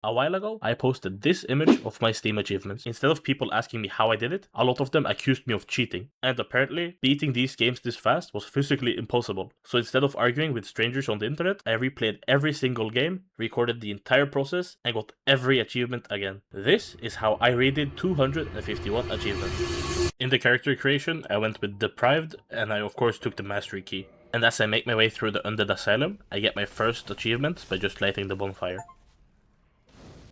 A while ago, I posted this image of my Steam achievements. Instead of people asking me how I did it, a lot of them accused me of cheating. And apparently, beating these games this fast was physically impossible. So instead of arguing with strangers on the internet, I replayed every single game, recorded the entire process, and got every achievement again. This is how I redid 251 achievements. In the character creation, I went with Deprived, and I of course took the Mastery Key. And as I make my way through the Undead Asylum, I get my first achievement by just lighting the bonfire.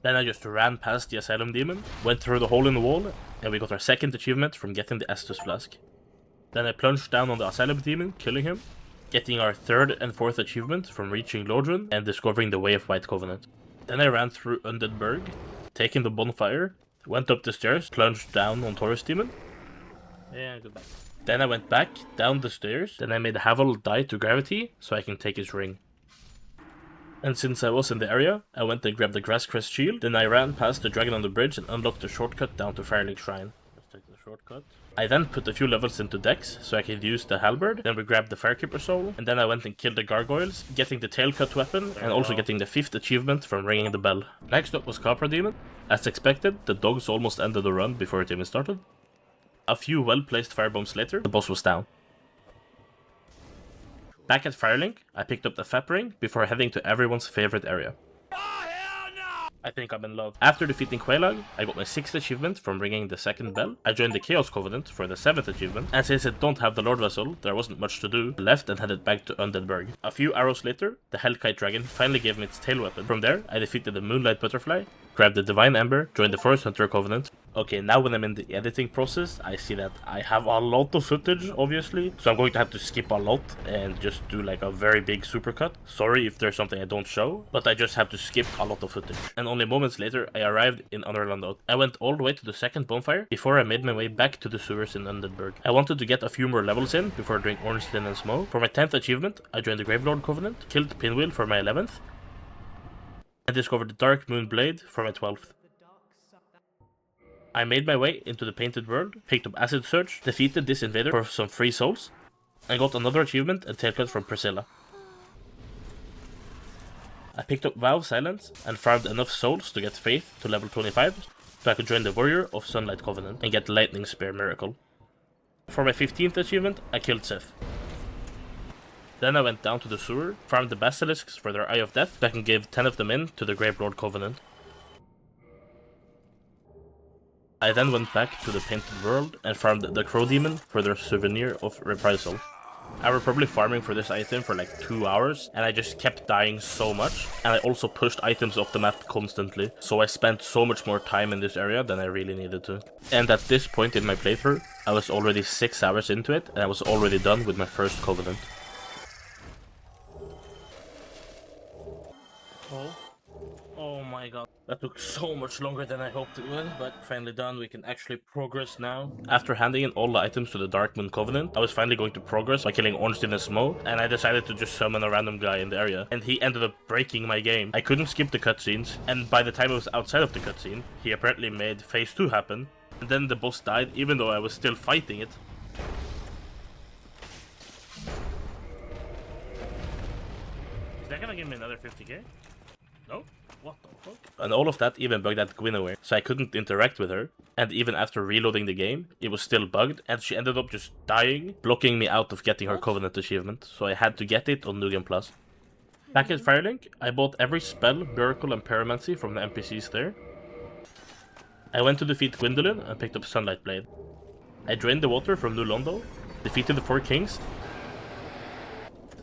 Then I just ran past the Asylum Demon, went through the hole in the wall, and we got our second achievement from getting the Estus Flask. Then I plunged down on the Asylum Demon, killing him, getting our third and fourth achievement from reaching Lodrun and discovering the Way of White Covenant. Then I ran through Undead Burg, taking the bonfire, went up the stairs, plunged down on Taurus Demon. Yeah, goodbye. Then I went back, down the stairs, then I made Havel die to gravity so I can take his ring. And since I was in the area, I went and grabbed the Grasscrest shield, then I ran past the dragon on the bridge and unlocked the shortcut down to Firelink Shrine. Let's take the shortcut. I then put a few levels into Dex, so I could use the halberd, then we grabbed the Firekeeper soul, and then I went and killed the gargoyles, getting the tail cut weapon, and also getting the 5th achievement from ringing the bell. Next up was Capra Demon. As expected, the dogs almost ended the run before it even started. A few well-placed firebombs later, the boss was down. Back at Firelink, I picked up the Fap ring before heading to everyone's favorite area. I think I'm in love. After defeating Quelaag, I got my 6th achievement from ringing the 2nd bell. I joined the Chaos Covenant for the 7th achievement, and since I don't have the Lord Vessel, there wasn't much to do. I left and headed back to Undead Burg. A few arrows later, the Hellkite Dragon finally gave me its tail weapon. From there, I defeated the Moonlight Butterfly, grabbed the Divine Ember, joined the Forest Hunter Covenant. Okay, now when I'm in the editing process, I see that I have a lot of footage, obviously, so I'm going to have to skip a lot and just do like a very big supercut. Sorry if there's something I don't show, but I just have to skip a lot of footage. And only moments later, I arrived in Underlandout. I went all the way to the 2nd bonfire before I made my way back to the sewers in Undeadburg. I wanted to get a few more levels in before doing Orange Lin and Smoke. For my 10th achievement, I joined the Gravelord Covenant, killed Pinwheel for my 11th, and discovered the Dark Moon Blade for my 12th. I made my way into the Painted World, picked up Acid Surge, defeated this invader for some free souls, and got another achievement and tailcut from Priscilla. I picked up Vow of Silence and farmed enough souls to get Faith to level 25, so I could join the Warrior of Sunlight Covenant and get Lightning Spear Miracle. For my 15th achievement, I killed Seth. Then I went down to the sewer, farmed the Basilisks for their Eye of Death, so I can give 10 of them in to the Gravelord Covenant. I then went back to the Painted World and farmed the Crow Demon for their Souvenir of Reprisal. I was probably farming for this item for like 2 hours, and I just kept dying so much, and I also pushed items off the map constantly, so I spent so much more time in this area than I really needed to. And at this point in my playthrough, I was already 6 hours into it, and I was already done with my first Covenant. Oh my god. That took so much longer than I hoped it would, but finally done. We can actually progress now. After handing in all the items to the Dark Moon Covenant, I was finally going to progress by killing Ornstein and Smoke, and I decided to just summon a random guy in the area, and he ended up breaking my game. I couldn't skip the cutscenes, and by the time I was outside of the cutscene, he apparently made Phase 2 happen, and then the boss died even though I was still fighting it. Is that gonna give me another 50k? No? What the fuck? And all of that even bugged that Guinevere, so I couldn't interact with her. And even after reloading the game, it was still bugged, and she ended up just dying, blocking me out of getting her Covenant achievement, so I had to get it on New Game Plus. Back at Firelink, I bought every spell, miracle, and pyromancy from the NPCs there. I went to defeat Gwyndolin and picked up Sunlight Blade. I drained the water from New Londo, defeated the 4 kings,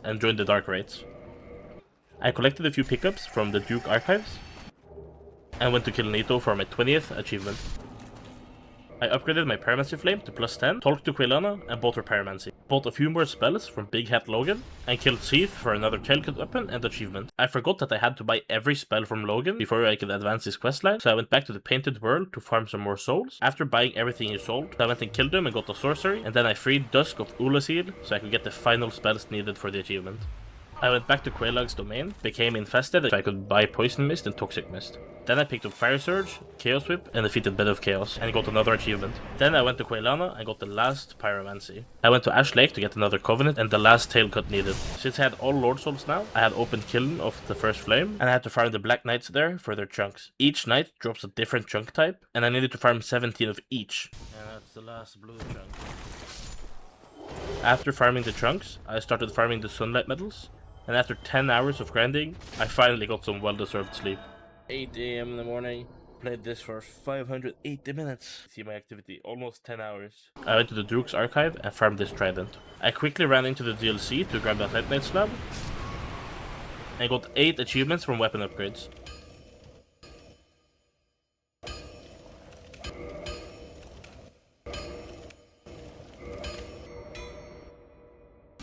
and joined the Dark Raids. I collected a few pickups from the Duke Archives, and went to kill Nito for my 20th achievement. I upgraded my Pyromancy Flame to +10, talked to Quilana, and bought her Pyromancy. Bought a few more spells from Big Hat Logan, and killed Seath for another tailcut weapon and achievement. I forgot that I had to buy every spell from Logan before I could advance his questline, so I went back to the Painted World to farm some more souls. After buying everything he sold, I went and killed him and got a sorcery, and then I freed Dusk of Ulasil so I could get the final spells needed for the achievement. I went back to Quelaag's domain, became infested so I could buy Poison Mist and Toxic Mist. Then I picked up Fire Surge, Chaos Whip, and defeated Bed of Chaos, and got another achievement. Then I went to Quailana and got the last Pyromancy. I went to Ash Lake to get another Covenant and the last Tail Cut needed. Since I had all Lord Souls now, I had opened Kiln of the first flame, and I had to farm the Black Knights there for their chunks. Each knight drops a different chunk type, and I needed to farm 17 of each. And that's the last blue chunk. After farming the chunks, I started farming the Sunlight Medals, and after 10 hours of grinding, I finally got some well-deserved sleep. 8 AM in the morning, played this for 580 minutes. See my activity, almost 10 hours. I went to the Duke's Archive and farmed this trident. I quickly ran into the DLC to grab that Night Knight slab, and got 8 achievements from weapon upgrades.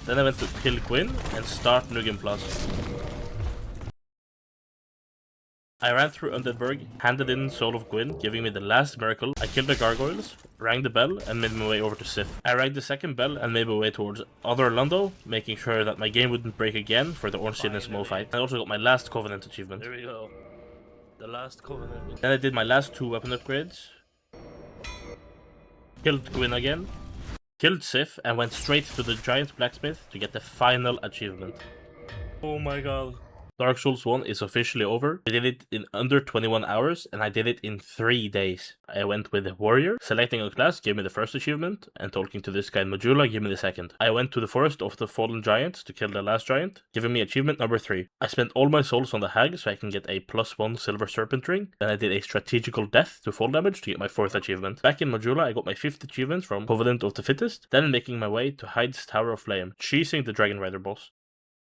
Then I went to kill Gwyn and start Nugan Plus. I ran through Undeadburg, handed in Soul of Gwyn, giving me the last miracle. I killed the gargoyles, rang the bell, and made my way over to Sif. I rang the second bell and made my way towards Other Londo, making sure that my game wouldn't break again for the Ornstein and Small fight. I also got my last Covenant achievement. There we go. The last Covenant. Then I did my last 2 weapon upgrades. Killed Gwyn again. Killed Sif and went straight to the Giant Blacksmith to get the final achievement. Oh my god. Dark Souls 1 is officially over. I did it in under 21 hours and I did it in 3 days. I went with a warrior, selecting a class gave me the first achievement, and talking to this guy in Majula gave me the second. I went to the Forest of the Fallen Giant to kill the last giant, giving me achievement number 3. I spent all my souls on the hag so I can get a +1 silver serpent ring. Then I did a strategical death to fall damage to get my 4th achievement. Back in Majula I got my 5th achievement from Covenant of the Fittest, then making my way to Hyde's Tower of Flame, cheesing the Dragon Rider boss.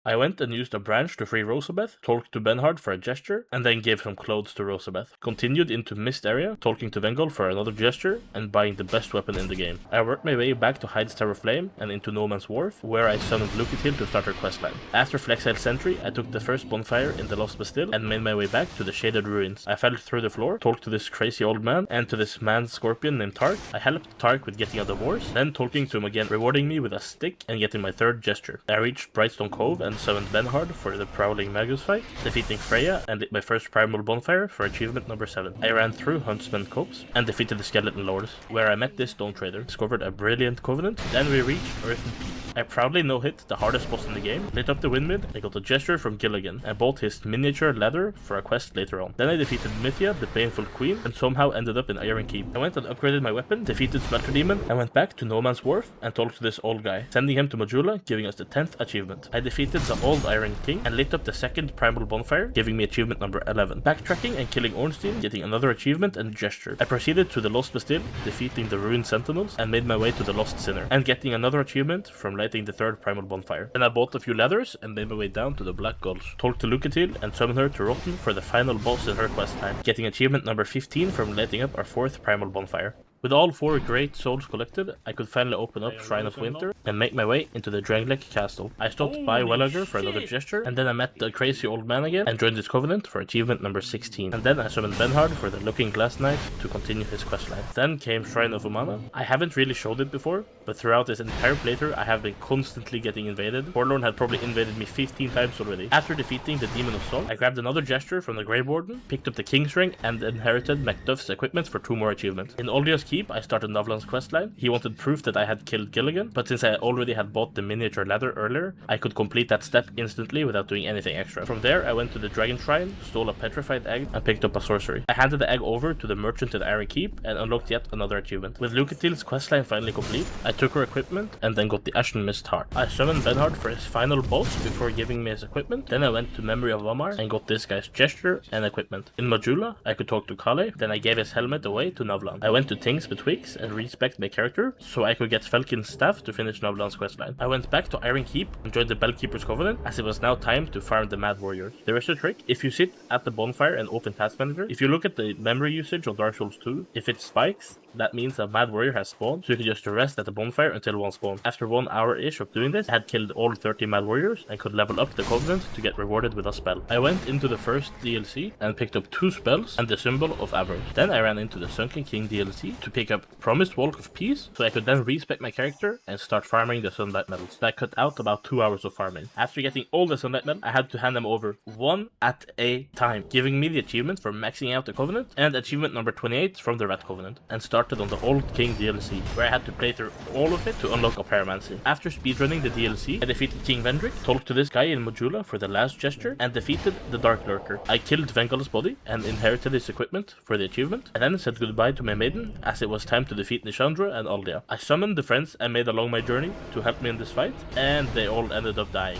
I went and used a branch to free Rosabeth, talked to Benhard for a gesture, and then gave some clothes to Rosabeth. Continued into Mist area, talking to Vengol for another gesture, and buying the best weapon in the game. I worked my way back to Hyde's Tower Flame and into No Man's Wharf, where I summoned Lucatil to start her questline. After Flexile Sentry, I took the first bonfire in the Lost Bastille and made my way back to the Shaded Ruins. I fell through the floor, talked to this crazy old man, and to this man-scorpion named Tark. I helped Tark with getting out of wars, then talking to him again, rewarding me with a stick and getting my 3rd gesture. I reached Brightstone Cove and summoned Benhard for the Prowling Magus fight, defeating Freya and lit my first primal bonfire for achievement number 7. I ran through Huntsman Copse and defeated the Skeleton Lords, where I met this Stone Trader, discovered a brilliant Covenant, then we reached Earthen Peak. I proudly no-hit the hardest boss in the game, lit up the Windmid, I got a gesture from Gilligan, and bought his miniature leather for a quest later on. Then I defeated Mythia, the Baneful Queen, and somehow ended up in Iron Keep. I went and upgraded my weapon, defeated Smelter Demon, and went back to No Man's Wharf and talked to this old guy, sending him to Majula, giving us the 10th achievement. I defeated the Old Iron King and lit up the 2nd primal bonfire, giving me achievement number 11. Backtracking and killing Ornstein, getting another achievement and gesture. I proceeded to the Lost Bastille, defeating the Ruined Sentinels, and made my way to the Lost Sinner, and getting another achievement from lighting the 3rd primal bonfire. Then I bought a few leathers and made my way down to the Black Gulch. Talked to Lucatil and summoned her to Rotten for the final boss in her quest line, getting achievement number 15 from lighting up our 4th primal bonfire. With all 4 great souls collected, I could finally open up Shrine of Winter and make my way into the Drangleic Castle. I stopped by Wellager for another gesture, and then I met the crazy old man again and joined his Covenant for achievement number 16. And then I summoned Benhard for the Looking Glass Knight to continue his questline. Then came Shrine of Umana. I haven't really showed it before, but throughout this entire playthrough I have been constantly getting invaded. Forlorn had probably invaded me 15 times already. After defeating the Demon of Sol, I grabbed another gesture from the Grey Warden, picked up the King's Ring, and inherited Macduff's equipment for 2 more achievements. In Olgia's Keep, I started Novlan's questline. He wanted proof that I had killed Gilligan, but since I already had bought the miniature ladder earlier, I could complete that step instantly without doing anything extra. From there, I went to the Dragon Shrine, stole a petrified egg, and picked up a sorcery. I handed the egg over to the merchant in Iron Keep and unlocked yet another achievement. With Lucatil's questline finally complete, I took her equipment and then got the Ashen Mist Heart. I summoned Benhard for his final boss before giving me his equipment. Then I went to Memory of Vamar and got this guy's gesture and equipment. In Majula, I could talk to Kale, then I gave his helmet away to Novlan. I went to Tings Betwixt and respect my character, so I could get Felkin's staff to finish Novlan's questline. I went back to Iron Keep and joined the Bellkeeper's Covenant, as it was now time to farm the Mad Warriors. There is a trick: if you sit at the bonfire and open Task Manager, if you look at the memory usage on Dark Souls 2, if it spikes, That means a mad warrior has spawned, so you can just rest at the bonfire until one spawns. After 1 hour-ish of doing this, I had killed all 30 mad warriors and could level up the covenant to get rewarded with a spell. I went into the first DLC and picked up 2 spells and the symbol of avarice. Then I ran into the Sunken King DLC to pick up Promised Walk of Peace, so I could then respec my character and start farming the Sunlight medals. That cut out about 2 hours of farming. After getting all the Sunlight medals, I had to hand them over one at a time, giving me the achievement for maxing out the covenant and achievement number 28 from the Rat Covenant, and started on the Old King DLC, where I had to play through all of it to unlock a Pyromancy. After speedrunning the DLC, I defeated King Vendrick, talked to this guy in Modula for the last gesture, and defeated the Dark Lurker. I killed Vengal's body and inherited his equipment for the achievement, and then said goodbye to my maiden, as it was time to defeat Nishandra and Aldia. I summoned the friends I made along my journey to help me in this fight, and they all ended up dying.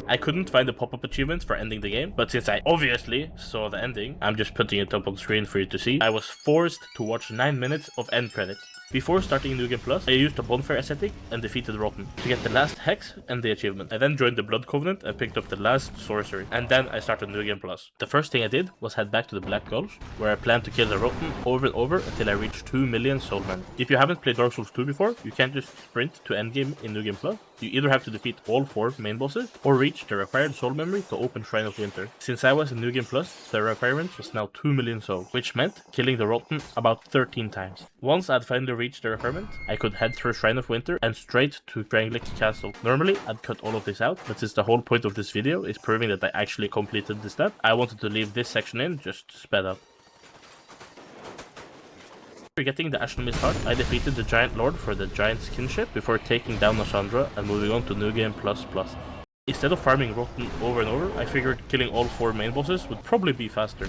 I couldn't find the pop-up achievements for ending the game, but since I obviously saw the ending, I'm just putting it up on screen for you to see. I was forced to watch 9 minutes of end credits. Before starting New Game Plus, I used a bonfire aesthetic and defeated Rotten to get the last hex and the achievement. I then joined the Blood Covenant and picked up the last sorcery, and then I started New Game Plus. The first thing I did was head back to the Black Gulch, where I planned to kill the Rotten over and over until I reached 2 million soul men. If you haven't played Dark Souls 2 before, you can't just sprint to endgame in New Game Plus. You either have to defeat all 4 main bosses, or reach the required soul memory to open Shrine of Winter. Since I was in New Game Plus, the requirement was now 2 million soul, which meant killing the Rotten about 13 times. Once I'd finally reached the requirement, I could head through Shrine of Winter and straight to Drangleic Castle. Normally, I'd cut all of this out, but since the whole point of this video is proving that I actually completed this step, I wanted to leave this section in, just sped up. After getting the Ashen Mist Heart, I defeated the Giant Lord for the Giant's Kinship before taking down Nashandra and moving on to New Game Plus Plus. Instead of farming Rotten over and over, I figured killing all 4 main bosses would probably be faster.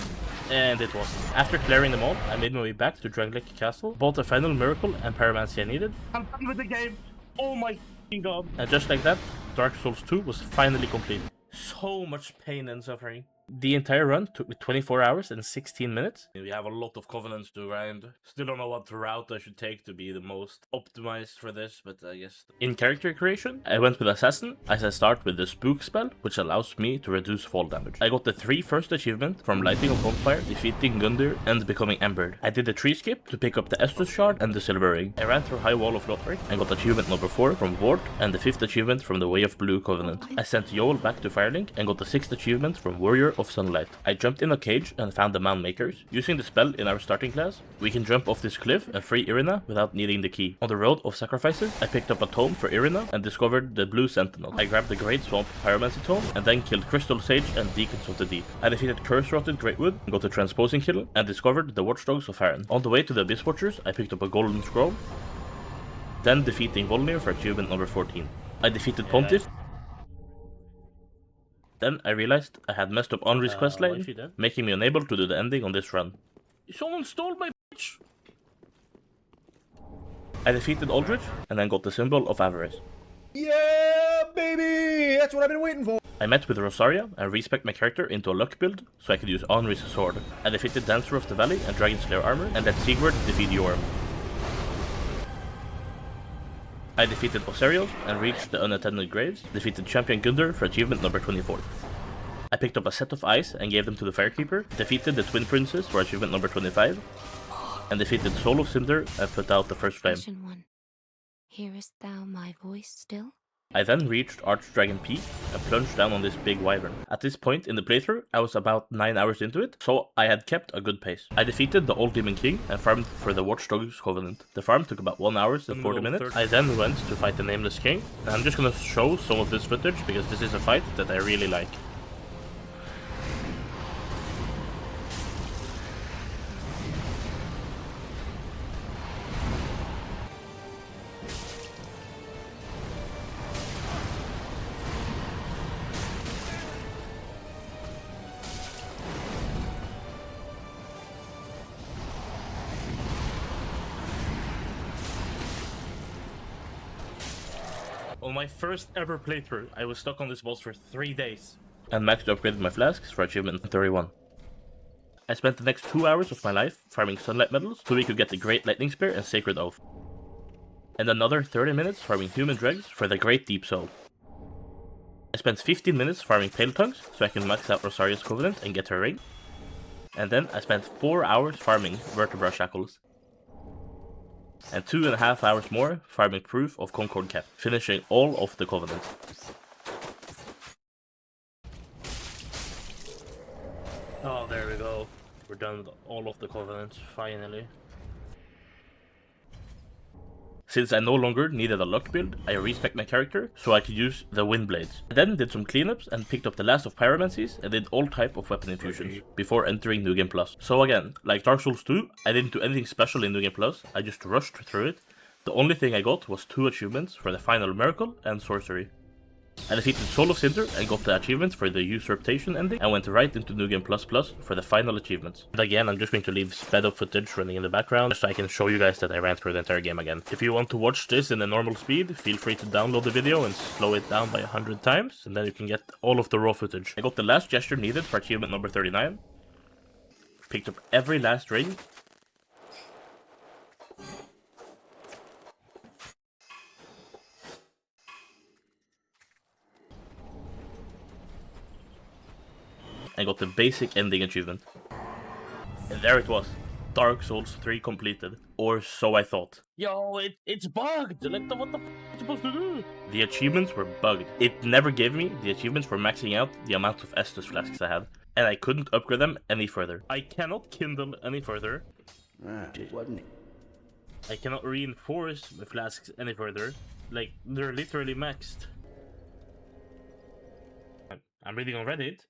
And it wasn't. After clearing them all, I made my way back to Drangleic Castle, bought the final miracle and pyromancy I needed. I'm done with the game! Oh my god! And just like that, Dark Souls 2 was finally complete. So much pain and suffering. The entire run took me 24 hours and 16 minutes. We have a lot of covenants to grind. Still don't know what route I should take to be the most optimized for this, but I guess... In character creation, I went with Assassin, as I start with the Spook spell, which allows me to reduce fall damage. I got the 3 first achievements from lighting a bonfire, defeating Gundyr, and becoming Embered. I did the tree skip to pick up the Estus shard and the Silver Ring. I ran through High Wall of Lothric and got achievement number 4 from Ward, and the 5th achievement from the Way of Blue Covenant. I sent Yoel back to Firelink and got the 6th achievement from Warrior of Sunlight. I jumped in a cage and found the Mound Makers. Using the spell in our starting class, we can jump off this cliff and free Irina without needing the key. On the Road of Sacrifices, I picked up a tome for Irina and discovered the Blue Sentinel. I grabbed the Great Swamp Pyromancy tome and then killed Crystal Sage and Deacons of the Deep. I defeated Curse Rotted Greatwood, got a Transposing Kill, and discovered the Watchdogs of Harran. On the way to the Abyss Watchers, I picked up a Golden Scroll, then defeating Volnir for achievement number 14. I defeated Pontiff. Then I realized I had messed up Henri's questline, making me unable to do the ending on this run. Someone stole my bitch! I defeated Aldrich, and then got the symbol of Avarice. Yeah, baby! That's what I've been waiting for! I met with Rosaria and respec my character into a luck build, so I could use Henri's sword. I defeated Dancer of the Valley and Dragon Slayer armor, and let Sigurd defeat Yorm. I defeated Oserios and reached the Unattended Graves, defeated Champion Gundyr for achievement number 24. I picked up a set of ice and gave them to the Firekeeper, defeated the Twin Princes for achievement number 25, and defeated Soul of Cinder and put out the first flame. One. Hearest thou my voice still? I then reached Archdragon Peak and plunged down on this big wyvern. At this point in the playthrough, I was about 9 hours into it, so I had kept a good pace. I defeated the Old Demon King and farmed for the Watchdogs Covenant. The farm took about 1 hour and 40 minutes. I then went to fight the Nameless King, and I'm just gonna show some of this footage because this is a fight that I really like. On my first ever playthrough, I was stuck on this boss for 3 days. And maxed upgraded my flasks for achievement 31. I spent the next 2 hours of my life farming Sunlight medals so we could get the Great Lightning Spear and Sacred Oath. And another 30 minutes farming Human Dregs for the Great Deep Soul. I spent 15 minutes farming Pale Tongues so I can max out Rosaria's Covenant and get her ring. And then I spent 4 hours farming Vertebra Shackles. and 2.5 hours more farming proof of Concord Cap, finishing all of the Covenant. Oh, there we go. We're done with all of the Covenants, finally. Since I no longer needed a luck build, I respec my character so I could use the wind blades. I then did some cleanups and picked up the last of pyromancies and did all type of weapon infusions before entering New Game Plus. So again, like Dark Souls 2, I didn't do anything special in New Game Plus, I just rushed through it. The only thing I got was 2 achievements for the Final Miracle and Sorcery. I defeated Soul of Cinder and got the achievements for the Usurpation ending and went right into New Game Plus Plus for the final achievements. And again, I'm just going to leave sped up footage running in the background just so I can show you guys that I ran through the entire game again. If you want to watch this in a normal speed, feel free to download the video and slow it down by 100 times, and then you can get all of the raw footage. I got the last gesture needed for achievement number 39, picked up every last ring, and got the basic ending achievement. And there it was. Dark Souls 3 completed. Or so I thought. Yo, it's bugged! Like, what the f*** are you supposed to do? The achievements were bugged. It never gave me the achievements for maxing out the amount of Estus flasks I had. And I couldn't upgrade them any further. I cannot kindle any further. Wasn't it? I cannot reinforce the flasks any further. Like, they're literally maxed. I'm reading on Reddit,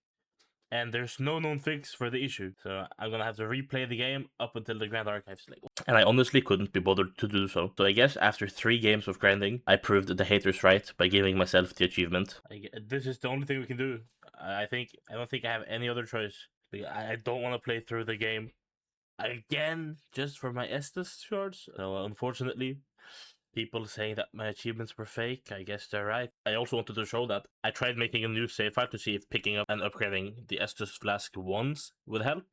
and there's no known fix for the issue, so I'm gonna have to replay the game up until the Grand Archives. And I honestly couldn't be bothered to do so. So I guess after 3 games of grinding, I proved the haters right by giving myself the achievement. This is the only thing we can do. I don't think I have any other choice. I don't want to play through the game again just for my Estus shards. So unfortunately, people saying that my achievements were fake, I guess they're right. I also wanted to show that I tried making a new save file to see if picking up and upgrading the Estus Flask once would help,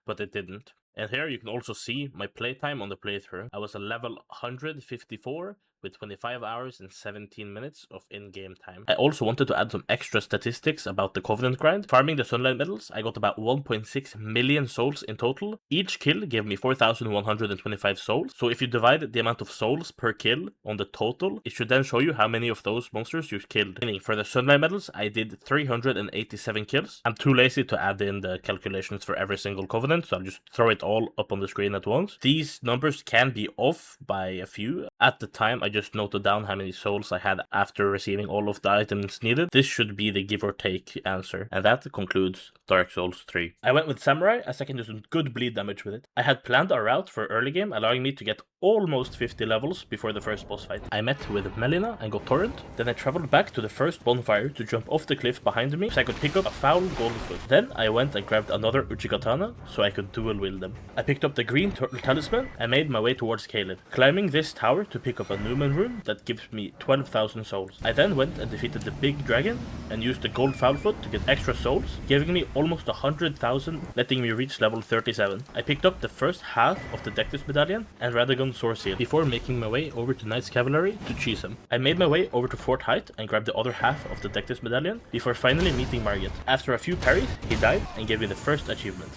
but it didn't. And here you can also see my playtime on the playthrough. I was a level 154 with 25 hours and 17 minutes of in-game time. I also wanted to add some extra statistics about the Covenant grind. Farming the Sunlight Medals, I got about 1.6 million souls in total. Each kill gave me 4,125 souls. So if you divide the amount of souls per kill on the total, it should then show you how many of those monsters you killed. Meaning for the Sunlight Medals, I did 387 kills. I'm too lazy to add in the calculations for every single Covenant, so I'll just throw it all up on the screen at once. These numbers can be off by a few. At the time, I just noted down how many souls I had after receiving all of the items needed. This should be the give or take answer. And that concludes Dark Souls 3. I went with Samurai as I can do some good bleed damage with it. I had planned a route for early game, allowing me to get almost 50 levels before the first boss fight. I met with Melina and got Torrent. Then I traveled back to the first bonfire to jump off the cliff behind me so I could pick up a foul golden foot. Then I went and grabbed another Uchikatana so I could dual wield them. I picked up the green turtle talisman and made my way towards Caled, climbing this tower to pick up a Newman rune that gives me 12,000 souls. I then went and defeated the big dragon and used the gold foulfoot to get extra souls, giving me almost 100,000, letting me reach level 37. I picked up the first half of the Dectus medallion and Radagon sword seal before making my way over to Knight's Cavalry to cheese him. I made my way over to Fort Height and grabbed the other half of the Dectus medallion before finally meeting Margit. After a few parries, he died and gave me the first achievement.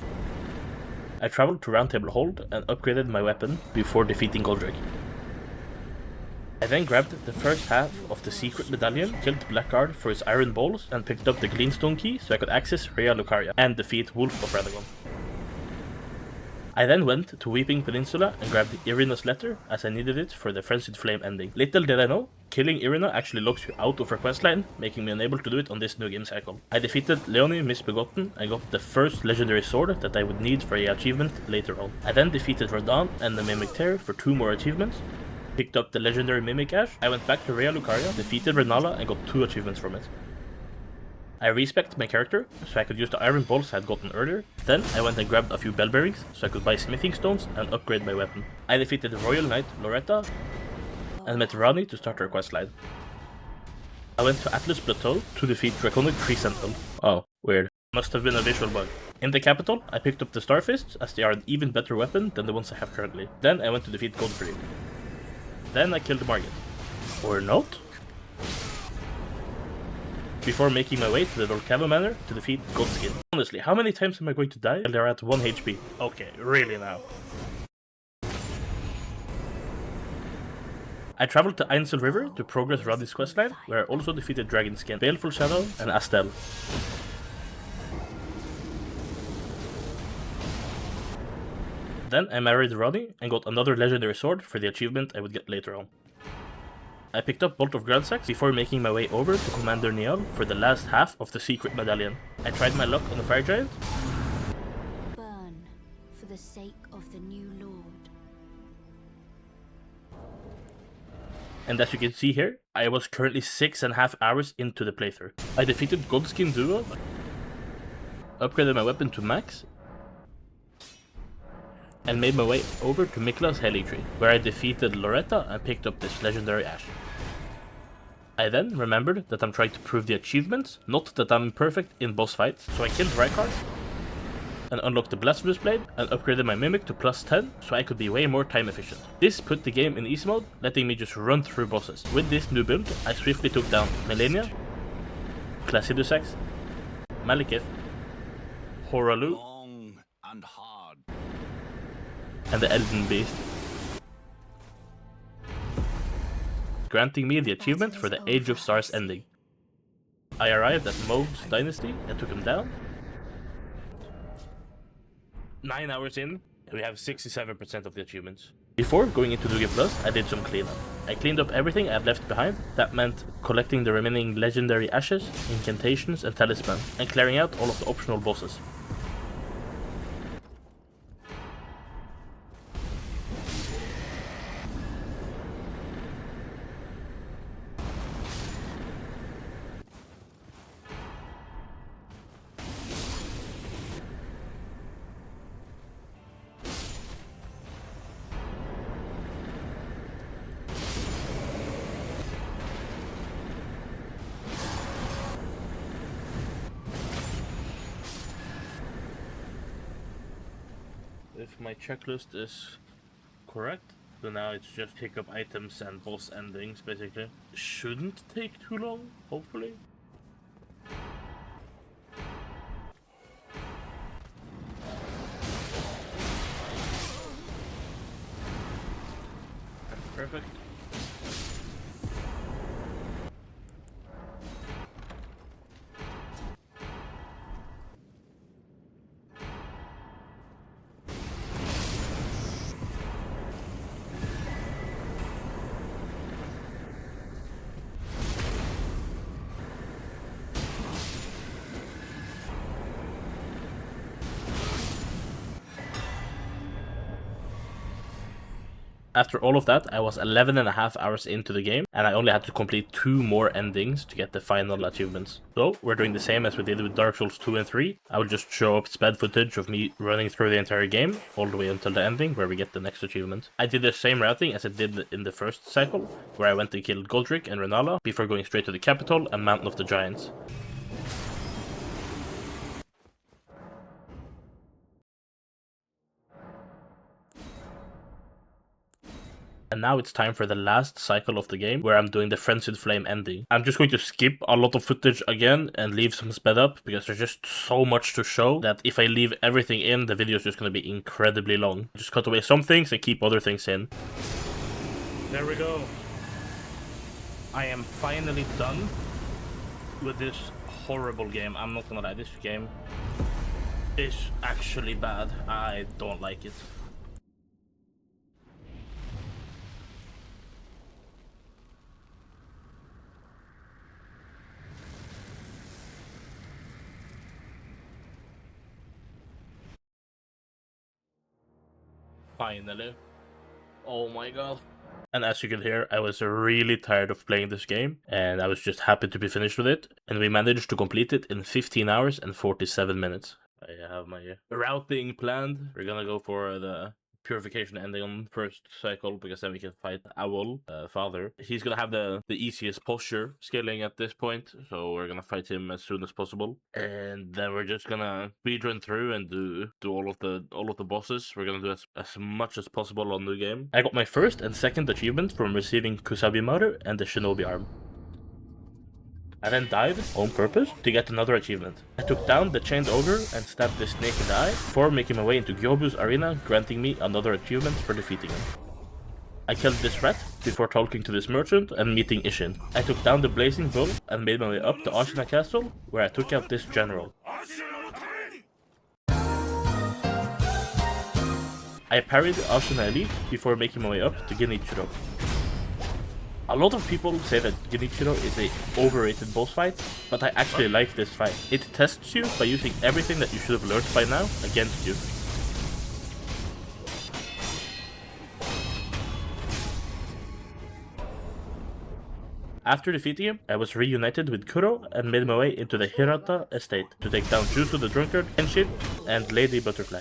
I traveled to Roundtable Hold and upgraded my weapon before defeating Goldrick. I then grabbed the first half of the secret medallion, killed Blackguard for his iron balls, and picked up the Gleanstone key so I could access Rhea Lucaria and defeat Wolf of Radagon. I then went to Weeping Peninsula and grabbed Irina's letter as I needed it for the Frenzied Flame ending. Little did I know, killing Irina actually locks you out of her questline, making me unable to do it on this new game cycle. I defeated Leonie Misbegotten and got the first legendary sword that I would need for the achievement later on. I then defeated Radahn and the Mimic Tear for 2 more achievements, picked up the legendary Mimic Ash, I went back to Rhea Lucaria, defeated Renala and got 2 achievements from it. I respected my character, so I could use the iron balls I had gotten earlier. Then I went and grabbed a few bell bearings, so I could buy smithing stones and upgrade my weapon. I defeated the Royal Knight Loretta and met Rani to start her questline. I went to Atlas Plateau to defeat Draconic Tree Sentinel. Oh, weird. Must have been a visual bug. In the capital, I picked up the Starfists, as they are an even better weapon than the ones I have currently. Then I went to defeat Godfrey. Then I killed Margit. Or not? Before making my way to the Dorkava Manor to defeat Godskin. Honestly, how many times am I going to die while they're at 1 HP? Okay, really now. I traveled to Ainsel River to progress Roddy's questline, where I also defeated Dragonskin, Baleful Shadow, and Astel. Then I married Roddy and got another legendary sword for the achievement I would get later on. I picked up Bolt of Grandsax before making my way over to Commander Niall for the last half of the secret medallion. I tried my luck on the Fire Giant. Burn for the sake of the new lord. And as you can see here, I was currently 6.5 hours into the playthrough. I defeated Godskin Duo, upgraded my weapon to max, and made my way over to Mikla's Helligtree, where I defeated Loretta and picked up this legendary ash. I then remembered that I'm trying to prove the achievements, not that I'm perfect in boss fights, so I killed Rykard and unlocked the Blasphemous Blade and upgraded my Mimic to plus 10 so I could be way more time efficient. This put the game in easy mode, letting me just run through bosses. With this new build, I swiftly took down Melania, Classidusax, Malekith, Horalu, Long and hard. and the Elden Beast, granting me the achievement for the Age of Stars ending. I arrived at Mohg's Dynasty and took him down. 9 hours in, we have 67% of the achievements. Before going into Duga Plus, I did some cleanup. I cleaned up everything I had left behind. That meant collecting the remaining legendary ashes, incantations and talismans, and clearing out all of the optional bosses. If my checklist is correct, so now it's just pick up items and boss endings, basically. Shouldn't take too long, hopefully. Perfect. After all of that, I was 11.5 hours into the game, and I only had to complete 2 more endings to get the final achievements. So, we're doing the same as we did with Dark Souls 2 and 3. I will just show up sped footage of me running through the entire game, all the way until the ending, where we get the next achievement. I did the same routing as I did in the first cycle, where I went and killed Godric and Renala, before going straight to the capital and Mountain of the Giants. And now it's time for the last cycle of the game, where I'm doing the Frenzied Flame ending. I'm just going to skip a lot of footage again and leave some sped up, because there's just so much to show that if I leave everything in, the video is just going to be incredibly long. Just cut away some things and keep other things in. There we go. I am finally done with this horrible game. I'm not gonna lie, this game is actually bad. I don't like it. Finally. Oh my god. And as you can hear, I was really tired of playing this game, and I was just happy to be finished with it. And we managed to complete it in 15 hours and 47 minutes. I have my routing planned. We're gonna go for the purification ending on first cycle, because then we can fight Owl, father. He's gonna have the easiest posture scaling at this point, so we're gonna fight him as soon as possible. And then we're just gonna speedrun through and do all of the bosses. We're gonna do as much as possible on the game. I got my first and second achievement from receiving Kusabimaru and the Shinobi arm. I then died on purpose to get another achievement. I took down the Chained Ogre and stabbed the snake in the eye before making my way into Gyobu's arena, granting me another achievement for defeating him. I killed this rat before talking to this merchant and meeting Ishin. I took down the blazing bull and made my way up to Ashina Castle, where I took out this general. I parried Ashina Elite before making my way up to Genichiro. A lot of people say that Genichiro is a overrated boss fight, but I actually like this fight. It tests you by using everything that you should have learned by now against you. After defeating him, I was reunited with Kuro and made my way into the Hirata estate to take down Juzo the Drunkard, Kenshin, and Lady Butterfly.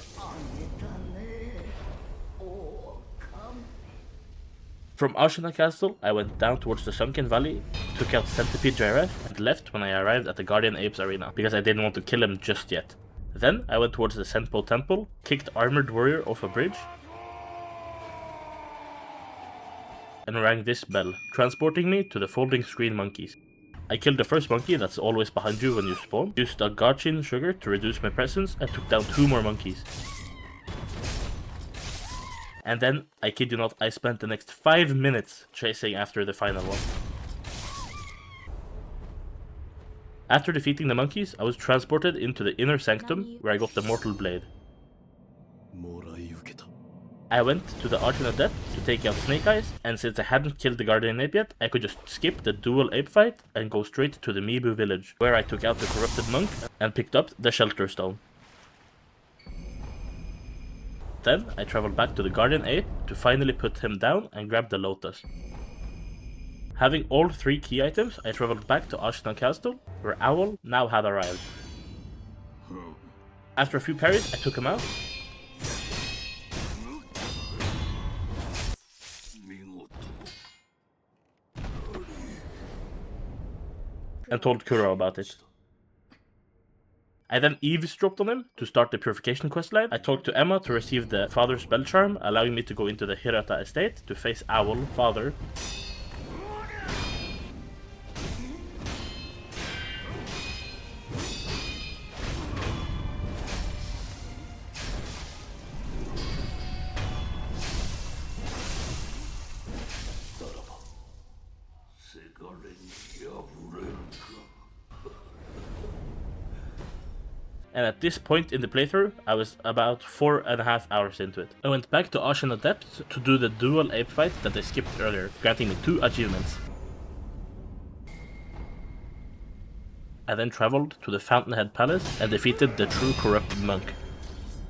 From Ashina Castle, I went down towards the Sunken Valley, took out Centipede Giraffe, and left when I arrived at the Guardian Apes Arena, because I didn't want to kill him just yet. Then I went towards the Senpo Temple, kicked Armored Warrior off a bridge, and rang this bell, transporting me to the folding screen monkeys. I killed the first monkey that's always behind you when you spawn, used a Gachin sugar to reduce my presence, and took down 2 more monkeys. And then, I kid you not, I spent the next 5 minutes chasing after the final one. After defeating the monkeys, I was transported into the inner sanctum, where I got the Mortal Blade. I went to the Archon Depth to take out Snake Eyes, and since I hadn't killed the Guardian Ape yet, I could just skip the dual ape fight and go straight to the Mibu village, where I took out the corrupted monk and picked up the Shelter Stone. Then I traveled back to the Guardian Ape to finally put him down and grab the Lotus. Having all 3 key items, I traveled back to Ashina Castle, where Owl now had arrived. After a few parries, I took him out, and told Kuro about it. I then eavesdropped on him to start the Purification questline. I talked to Emma to receive the Father Spell Charm, allowing me to go into the Hirata estate to face Owl, Father. And at this point in the playthrough, I was about 4.5 hours into it. I went back to Ashina Depth to do the dual ape fight that I skipped earlier, granting me 2 achievements. I then traveled to the Fountainhead Palace and defeated the true corrupted monk.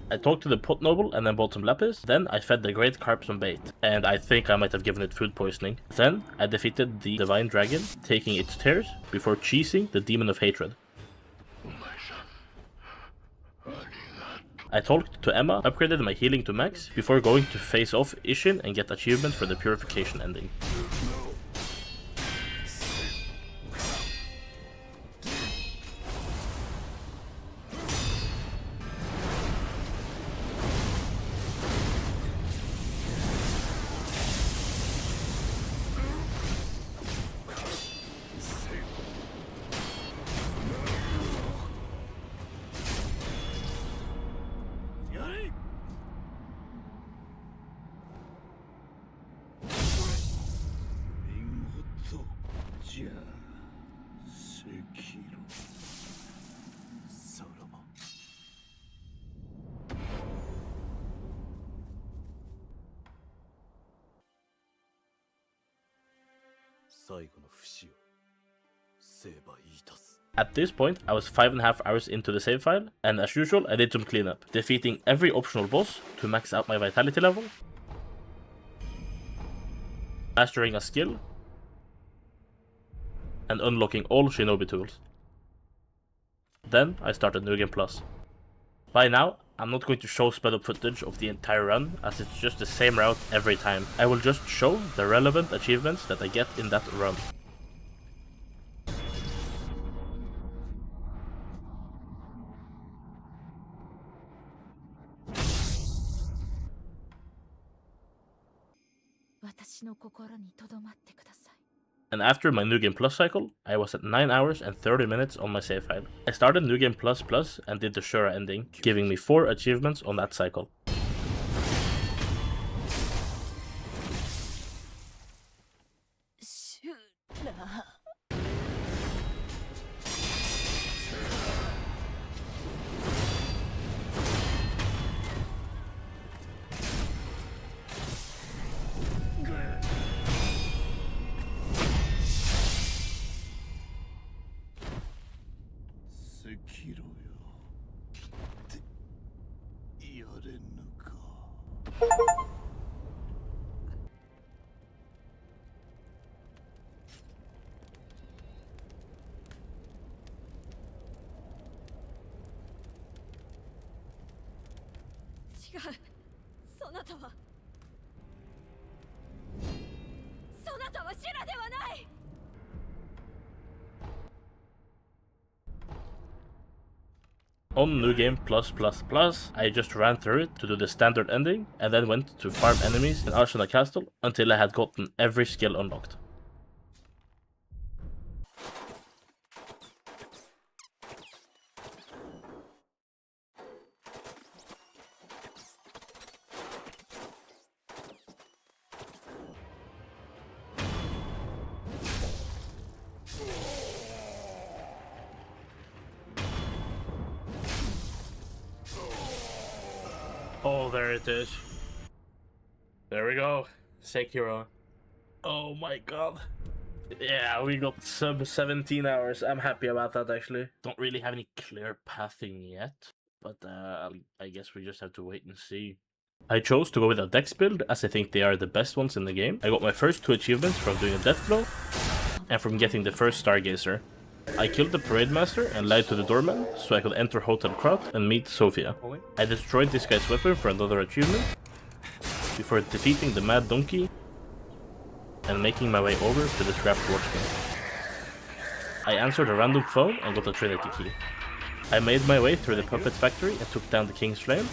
I talked to the pot noble and then bought some lapis. Then I fed the great carp some bait, and I think I might have given it food poisoning. Then I defeated the divine dragon, taking its tears, before cheesing the demon of hatred. I talked to Emma, upgraded my healing to max, before going to face off Ishin and get achievement for the Purification ending. At this point, I was 5.5 hours into the save file, and as usual, I did some cleanup, defeating every optional boss to max out my vitality level, mastering a skill, and unlocking all shinobi tools. Then I started New Game Plus. By now, I'm not going to show sped up footage of the entire run, as it's just the same route every time. I will just show the relevant achievements that I get in that run. And after my New Game Plus cycle, I was at 9 hours and 30 minutes on my save file. I started New Game Plus Plus and did the Shura ending, giving me 4 achievements on that cycle. On New Game Plus, I just ran through it to do the standard ending, and then went to farm enemies in Arsenal Castle until I had gotten every skill unlocked. Oh, there it is. There we go. Sekiro. Oh my god. Yeah, we got sub 17 hours. I'm happy about that, actually. Don't really have any clear pathing yet, but I guess we just have to wait and see. I chose to go with a dex build, as I think they are the best ones in the game. I got my first 2 achievements from doing a death blow, and from getting the first Stargazer. I killed the parade master and lied to the doorman, so I could enter Hotel Krat and meet Sophia. I destroyed this guy's weapon for another achievement, before defeating the mad donkey and making my way over to the scrapped watchman. I answered a random phone and got a trinity key. I made my way through the puppet factory and took down the king's flame.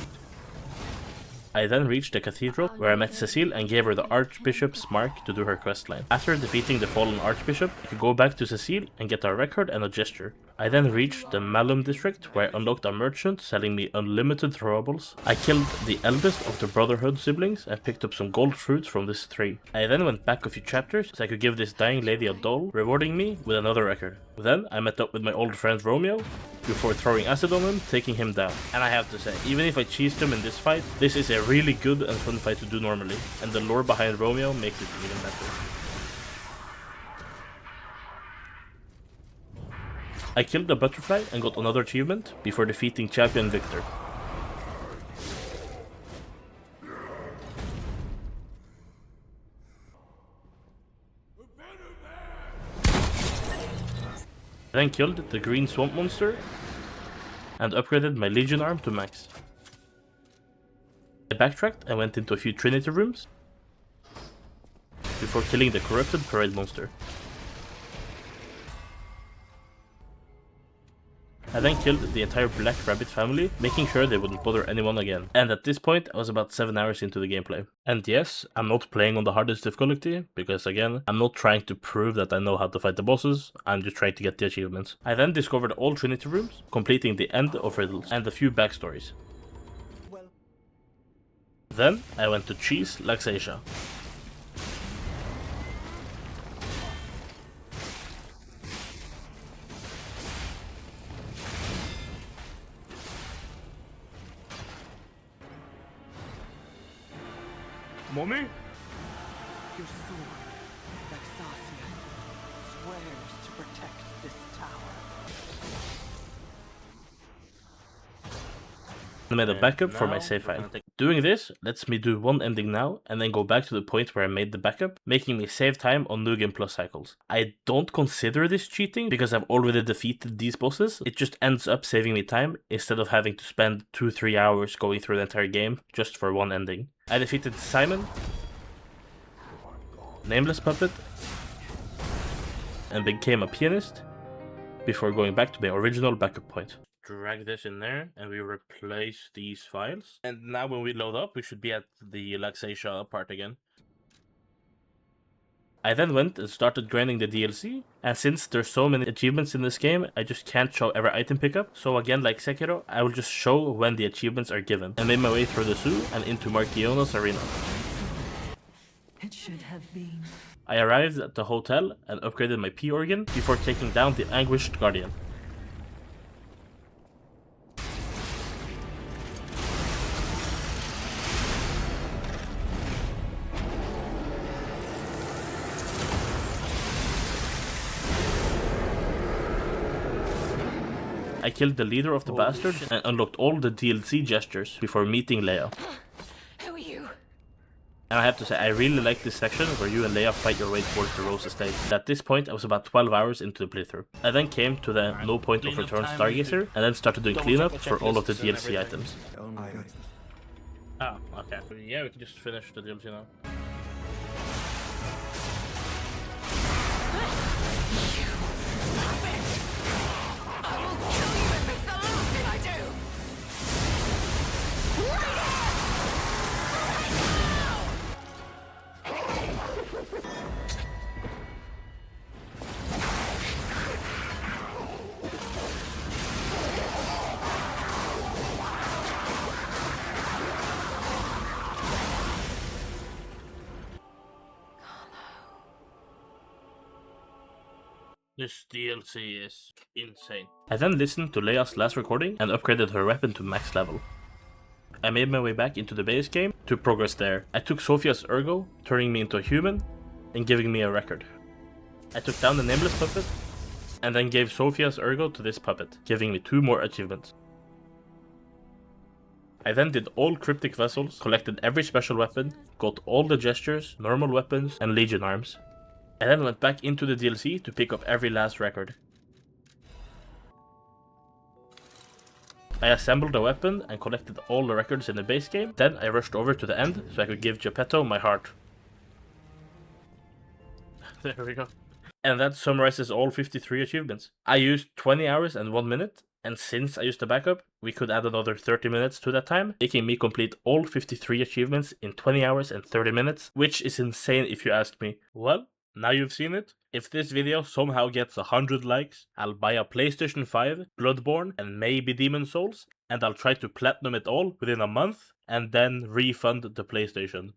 I then reached the cathedral, where I met Cecile and gave her the Archbishop's mark to do her questline. After defeating the fallen Archbishop, I could go back to Cecile and get a record and a gesture. I then reached the Malum district, where I unlocked a merchant selling me unlimited throwables. I killed the eldest of the Brotherhood siblings and picked up some gold fruits from this tree. I then went back a few chapters so I could give this dying lady a doll, rewarding me with another record. Then I met up with my old friend Romeo, before throwing acid on him, taking him down. And I have to say, even if I cheesed him in this fight, this is a really good and fun fight to do normally, and the lore behind Romeo makes it even better. I killed the butterfly and got another achievement before defeating Champion Victor. I then killed the green swamp monster and upgraded my Legion arm to max. I backtracked and went into a few Trinity rooms before killing the corrupted parade monster. I then killed the entire Black Rabbit family, making sure they wouldn't bother anyone again. And at this point, I was about 7 hours into the gameplay. And yes, I'm not playing on the hardest difficulty, because again, I'm not trying to prove that I know how to fight the bosses, I'm just trying to get the achievements. I then discovered all Trinity rooms, completing the end of riddles, and a few backstories. Then, I went to Cheese Laxasia. Mommy? Your sword, Vexasia, swears to protect this tower. I made a backup for my save file. Doing this lets me do one ending now, and then go back to the point where I made the backup, making me save time on New Game Plus cycles. I don't consider this cheating, because I've already defeated these bosses. It just ends up saving me time, instead of having to spend 2-3 hours going through the entire game, just for one ending. I defeated Simon, Nameless Puppet, and became a pianist, before going back to my original backup point. Drag this in there, and we replace these files. And now when we load up, we should be at the Laxasia part again. I then went and started grinding the DLC, and since there's so many achievements in this game, I just can't show every item pickup. So again, like Sekiro, I will just show when the achievements are given, and made my way through the zoo and into Markiona's arena. It should have been. I arrived at the hotel and upgraded my P organ before taking down the Anguished Guardian. I killed the leader of the bastards and unlocked all the DLC gestures before meeting Leia. Who are you? And I have to say, I really like this section where you and Leia fight your way towards the Rose Estate. At this point, I was about 12 hours into the playthrough. I then came to the No Point of Return Stargazer, and then started doing cleanup for all of the DLC items. Oh, okay. Yeah, we can just finish the DLC now. This DLC is insane. I then listened to Leia's last recording and upgraded her weapon to max level. I made my way back into the base game to progress there. I took Sophia's Ergo, turning me into a human and giving me a record. I took down the Nameless puppet and then gave Sophia's Ergo to this puppet, giving me 2 more achievements. I then did all cryptic vessels, collected every special weapon, got all the gestures, normal weapons and Legion arms. I then went back into the DLC to pick up every last record. I assembled a weapon and collected all the records in the base game. Then I rushed over to the end so I could give Geppetto my heart. There we go. And that summarizes all 53 achievements. I used 20 hours and 1 minute, and since I used the backup, we could add another 30 minutes to that time, making me complete all 53 achievements in 20 hours and 30 minutes, which is insane if you ask me. Well, now you've seen it. If this video somehow gets 100 likes, I'll buy a PlayStation 5, Bloodborne, and maybe Demon's Souls, and I'll try to platinum it all within a month, and then refund the PlayStation.